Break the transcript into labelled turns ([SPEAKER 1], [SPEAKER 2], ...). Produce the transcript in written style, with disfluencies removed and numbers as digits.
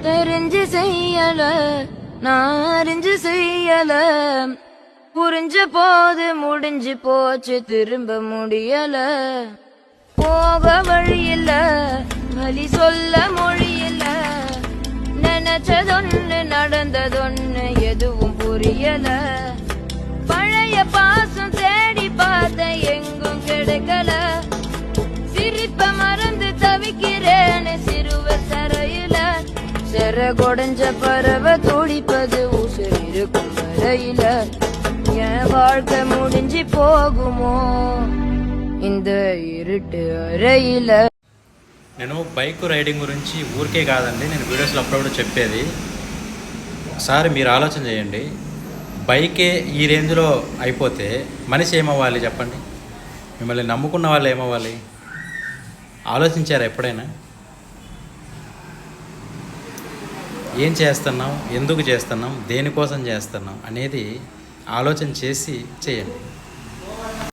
[SPEAKER 1] தெரிஞ்சு செய்யல நான் அறிஞ்சு செய்யல, புரிஞ்ச போது முடிஞ்சு போச்சு திரும்ப முடியல. போக வழி இல்ல வழி சொல்ல மொழி இல்ல, நினைச்சதொன்னு நடந்ததொன்னு எதுவும் புரியல. பழைய பாசம் தேடி பார்த்த எங்கும் கிடைக்கல, சிரிப்ப மறந்து தவிக்கிறேன்னு சிறுவ தரையில. செர கொடைஞ்ச பறவை துடிப்பது உசுர் இருக்கும் வரையில, என் வாழ்க்கை முடிஞ்சு போகுமோ இந்த இருட்டு అறையிల.
[SPEAKER 2] నేను బైక్ రైడింగ్ గురించి ఊరికే కాదండి, నేను వీడియోస్లో అప్పుడప్పుడు చెప్పేది. ఒకసారి మీరు ఆలోచన చేయండి, బైకే ఈ రేంజ్లో అయిపోతే మనిషి ఏమవ్వాలి చెప్పండి? మిమ్మల్ని నమ్ముకున్న వాళ్ళు ఏమవ్వాలి? ఆలోచించారా ఎప్పుడైనా? ఏం చేస్తున్నాం, ఎందుకు చేస్తున్నాం, దేనికోసం చేస్తున్నాం అనేది ఆలోచన చేసి చేయండి.